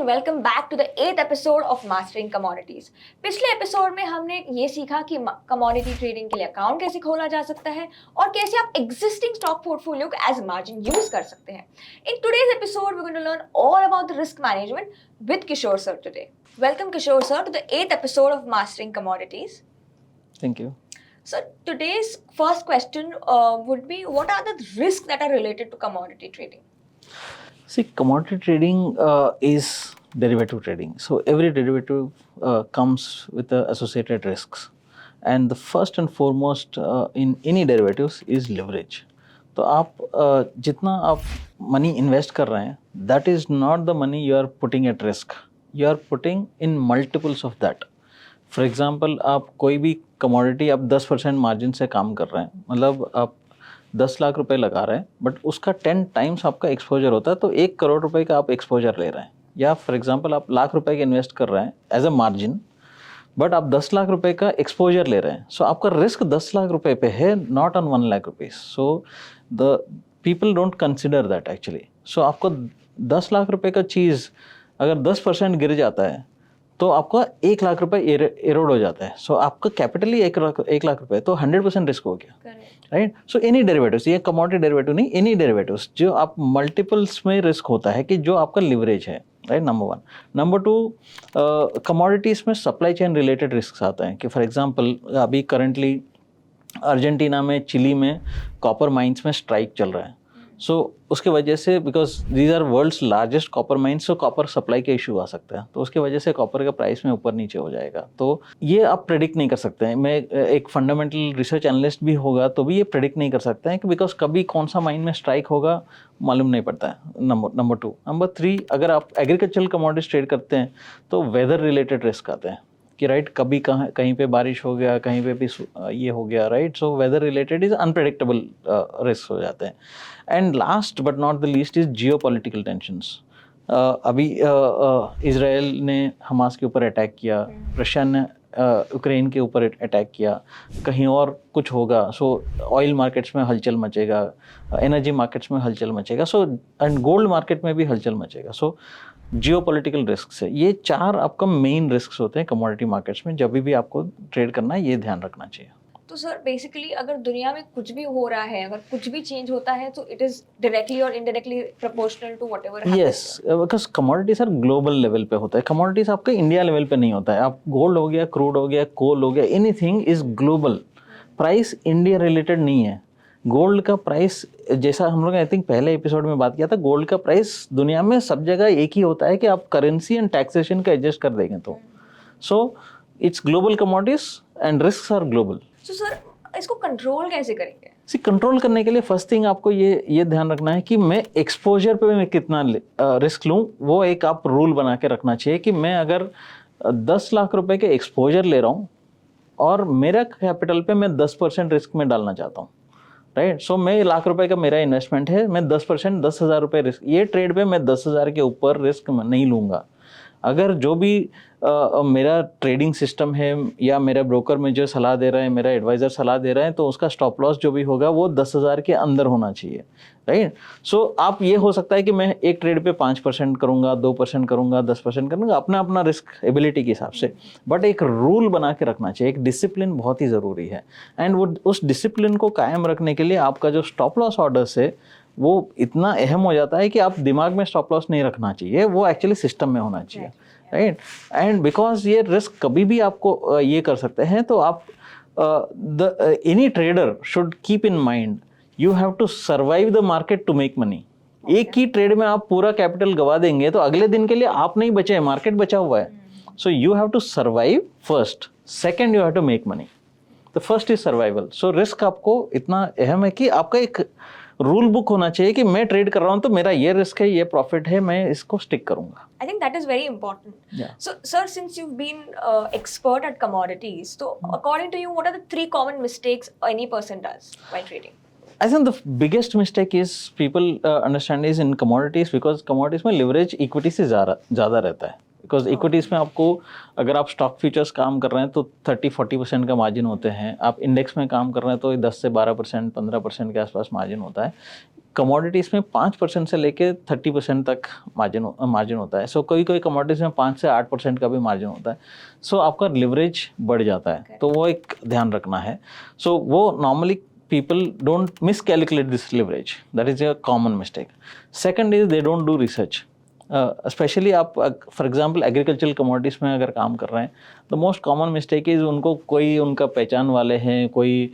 Welcome back to the 8th episode of mastering commodities. पिछले episode में हमने ये सीखा कि कमोडिटी ट्रेडिंग के लिए अकाउंट कैसे खोला जा सकता है और कैसे आप एग्जिस्टिंग स्टॉक पोर्टफोलियो को एज मार्जिन यूज कर सकते हैं। In today's episode we going to learn all about the risk management with Kishore sir today. Welcome Kishore sir to the 8th episode of mastering commodities. Thank you. So today's first question would be, what are the risks that are related to commodity trading? See, commodity trading is derivative trading. So every derivative comes with the associated risks. And the first and foremost in any derivatives is leverage. तो आप जितना आप money invest कर रहे हैं, that is not the money you are putting at risk. You are putting in multiples of that. For example आप कोई भी कमोडिटी आप 10% मार्जिन से काम कर रहे हैं, मतलब आप 10 लाख रुपए लगा रहे हैं, बट उसका 10 टाइम्स आपका एक्सपोजर होता है, तो 1 करोड़ रुपए का आप एक्सपोजर ले रहे हैं। या फॉर एग्ज़ाम्पल आप लाख रुपए के इन्वेस्ट कर रहे हैं एज अ मार्जिन, बट आप 10 लाख रुपए का एक्सपोजर ले रहे हैं। सो आपका रिस्क 10 लाख रुपए पे है, not on 1 lakh rupees. So the people don't consider that actually. So आपको 10 लाख रुपए का चीज़ अगर 10% गिर जाता है तो आपका 1 लाख रुपए एरोड हो जाता है। सो आपका कैपिटल ही 1 लाख रुपए, तो 100% रिस्क हो गया, राइट। सो एनी डेरिवेटिव्स, ये कमोडिटी डेरिवेटिव नहीं, एनी डेरिवेटिव्स जो आप मल्टीपल्स में रिस्क होता है कि जो आपका लिवरेज है, राइट, नंबर 1। नंबर 2, कमोडिटीज़ में सप्लाई चेन रिलेटेड रिस्क आते हैं कि फॉर एग्जांपल अभी करंटली अर्जेंटीना में, चिली में कॉपर माइंस में स्ट्राइक चल रहा है। सो उसके वजह से, because these are world's largest copper mines, so copper supply का इशू आ सकता है, तो उसके वजह से कॉपर का प्राइस में ऊपर नीचे हो जाएगा। तो ये आप प्रेडिक्ट नहीं कर सकते हैं। मैं एक फंडामेंटल रिसर्च एनालिस्ट भी होगा तो भी ये प्रेडिक्ट नहीं कर सकते हैं कि बिकॉज कभी कौन सा माइन में स्ट्राइक होगा मालूम नहीं पड़ता है। नंबर 2। नंबर 3, अगर आप एग्रीकल्चरल कमोडिटीज ट्रेड करते हैं तो वेदर रिलेटेड रिस्क आते हैं कि राइट, कभी कहीं पे बारिश हो गया, कहीं पे भी ये हो गया, right. So whether related is unpredictable risk हो जाते हैं। And last but not the least is Jio political tensions. अभी इजराइल ने हमास के ऊपर अटैक किया, रशिया ने यूक्रेन के ऊपर अटैक किया, कहीं और कुछ होगा। सो ऑयल मार्केट्स में हलचल मचेगा, एनर्जी मार्केट्स में हलचल मचेगा, सो एंड गोल्ड मार्केट में भी हलचल मचेगा। सो जियोपॉलिटिकल रिस्क है, ये 4 आपका मेन रिस्क होते हैं कमोडिटी मार्केट्स में। जब भी आपको ट्रेड करना है ये ध्यान रखना चाहिए। तो सर बेसिकली अगर दुनिया में कुछ भी हो रहा है, अगर कुछ भी चेंज होता है, तो इट इज डायरेक्टली और indirectly proportional to whatever happens. Yes, because commodity sir global level पे होता है। कमोडिटीज आपका इंडिया लेवल पे नहीं होता है। आप गोल्ड हो गया, क्रूड हो गया, कोल हो गया, anything is global. Price India related नहीं है। गोल्ड का प्राइस, जैसा हम लोग आई थिंक पहले एपिसोड में बात किया था, गोल्ड का प्राइस दुनिया में सब जगह एक ही होता है कि आप करेंसी एंड टैक्सेशन का एडजस्ट कर देंगे तो। So it's global commodities and risk are global. So sir इसको कंट्रोल कैसे करेंगे? सी, कंट्रोल करने के लिए फर्स्ट थिंग आपको ये ध्यान रखना है कि मैं एक्सपोजर पे मैं कितना रिस्क लूँ। वो एक आप रूल बना के रखना चाहिए कि मैं अगर 10 लाख रुपए के एक्सपोजर ले रहा हूँ और मेरा कैपिटल पे मैं 10% रिस्क में डालना चाहता हूँ, राइट। सो मैं लाख रुपए का मेरा इन्वेस्टमेंट है, मैं 10% 10,000 रुपये रिस्क, ये ट्रेड पे मैं 10,000 के ऊपर रिस्क नहीं लूँगा। अगर जो भी मेरा ट्रेडिंग सिस्टम है या मेरा ब्रोकर मुझे सलाह दे रहा है, मेरा एडवाइज़र सलाह दे रहा है, तो उसका स्टॉप लॉस जो भी होगा वो 10,000 के अंदर होना चाहिए, राइट। सो आप ये हो सकता है कि मैं एक ट्रेड पे 5% करूँगा, 2% करूँगा, 10% करूँगा, अपना अपना रिस्क एबिलिटी के हिसाब से, बट एक रूल बना के रखना चाहिए। एक डिसिप्लिन बहुत ही ज़रूरी है, एंड वो उस डिसिप्लिन को कायम रखने के लिए आपका जो स्टॉप लॉस ऑर्डर्स है वो इतना अहम हो जाता है कि आप दिमाग में स्टॉप लॉस नहीं रखना चाहिए, वो एक्चुअली सिस्टम में होना चाहिए, राइट। एंड बिकॉज ये रिस्क कभी भी आपको ये कर सकते हैं, तो आप any trader should keep in mind you have to survive the market to make money. एक ही ट्रेड में आप पूरा कैपिटल गवा देंगे तो अगले दिन के लिए आप नहीं बचे हैं, मार्केट बचा हुआ है। So you have to survive first, second you have to make money. The first is survival. So risk आपको इतना अहम है कि आपका एक रूल बुक होना चाहिए कि मैं ट्रेड कर रहा हूं तो मेरा ये रिस्क है, ये प्रॉफिट है, मैं इसको स्टिक करूंगा। I think that is very important. Yeah. So, sir, since you've been expert at commodities, so according to you, what are the 3 common mistakes any person does while trading? I think the biggest mistake is people understand is in commodities, because commodities में leverage equity से ज़्यादा रहता है। Because equities में आपको, अगर आप stock futures काम कर रहे हैं तो 30-40% का मार्जिन होते हैं। आप इंडेक्स में काम कर रहे हैं तो 10 से 12%, 15% के आसपास मार्जिन होता है। कमोडिटीज़ में 5% से लेके 30% तक मार्जिन होता है. सो कोई कमोडिटीज़ में 5 से 8% का भी मार्जिन होता है. सो आपका लिवरेज बढ़ जाता है. तो वो एक ध्यान रखना है. सो वो normally people don't miscalculate this leverage. That is a common mistake. Second is they don't do research. Especially आप फॉर एग्जांपल एग्रीकल्चरल कमोडिटीज़ में अगर काम कर रहे हैं, the most common mistake is उनको कोई उनका पहचान वाले हैं, कोई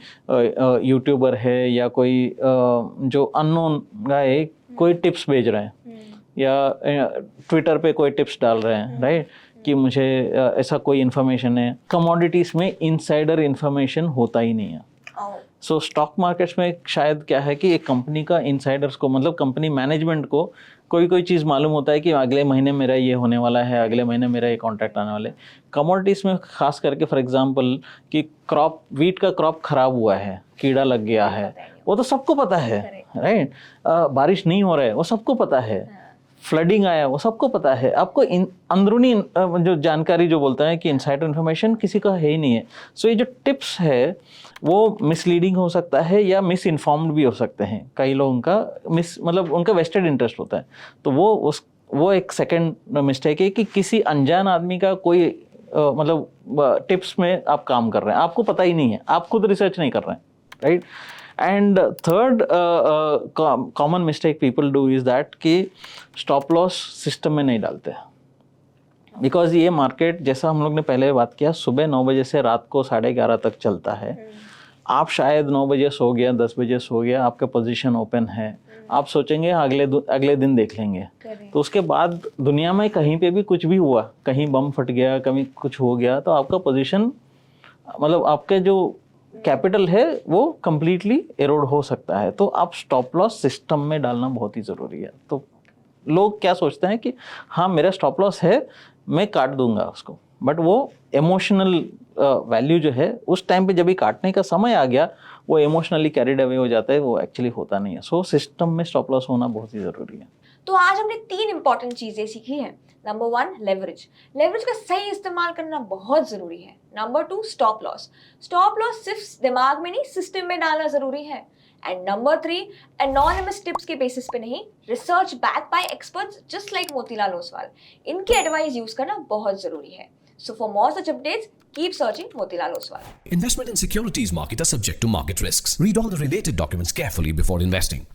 यूट्यूबर है या कोई जो अननोन गाय है कोई टिप्स भेज रहे हैं या ट्विटर पे कोई टिप्स डाल रहे हैं, राइट, कि मुझे ऐसा कोई इन्फॉर्मेशन है. कमोडिटीज़ में इनसाइडर इन्फॉर्मेशन होता ही नहीं है. सो स्टॉक मार्केट्स में शायद क्या है कि एक कंपनी का इनसाइडर्स को मतलब कंपनी मैनेजमेंट को कोई चीज़ मालूम होता है कि अगले महीने मेरा ये होने वाला है, अगले महीने मेरा ये कॉन्ट्रैक्ट आने वाला है. कमोडिटीज़ में खास करके फॉर एग्जांपल कि वीट का क्रॉप खराब हुआ है, कीड़ा लग गया है, वो तो सबको पता है, राइट. बारिश नहीं हो रहा है, वो सबको पता है. फ्लडिंग आया, वो सबको पता है. आपको अंदरूनी जो जानकारी जो बोलता है कि इनसाइडर इन्फॉर्मेशन किसी का है ही नहीं है. सो ये जो टिप्स है वो मिसलीडिंग हो सकता है या मिस इन्फॉर्म्ड भी हो सकते हैं. कई लोगों का मतलब उनका वेस्टेड इंटरेस्ट होता है. तो वो एक सेकंड मिस्टेक है कि किसी अनजान आदमी का कोई मतलब टिप्स में आप काम कर रहे हैं, आपको पता ही नहीं है, आप खुद रिसर्च नहीं कर रहे हैं, right. And third common mistake people do is that कि स्टॉप लॉस सिस्टम में नहीं डालते. बिकॉज ये मार्केट जैसा हम लोग ने पहले बात किया, सुबह 9 बजे से रात को 11:30 तक चलता है. आप शायद 9 बजे सो गया, 10 बजे सो गया, आपका पोजीशन ओपन है, आप सोचेंगे अगले दिन देख लेंगे. तो उसके बाद दुनिया में कहीं पे भी कुछ भी हुआ, कहीं बम फट गया, कहीं कुछ हो गया, तो आपका पोजीशन मतलब आपके जो कैपिटल है वो कंप्लीटली एरोड हो सकता है. तो आप स्टॉप लॉस सिस्टम में डालना बहुत ही ज़रूरी है. तो लोग क्या सोचते हैं कि हाँ मेरा स्टॉप लॉस है, मैं काट दूंगा उसको, बट वो इमोशनल वैल्यू जो है उस टाइम पे जब भी काटने का समय आ गया वो इमोशनली कैरिड अवे हो जाता है, वो एक्चुअली होता नहीं है. सो सिस्टम में स्टॉप लॉस होना बहुत ही ज़रूरी है. तो आज हमने 3 इंपॉर्टेंट चीजें सीखी हैं. नंबर 1 लेवरेज का सही इस्तेमाल करना बहुत जरूरी है. नंबर 2 स्टॉप लॉस सिर्फ दिमाग में नहीं सिस्टम में डालना जरूरी है. एंड नंबर 3 एनोनिमस टिप्स के बेसिस पे नहीं, research back by experts just like Motilal Oswal, इनके एडवाइस यूज करना बहुत जरूरी है. So for more such updates, keep searching Motilal Oswal. Investment in securities market are subject to market risks. Read all the related documents carefully before investing.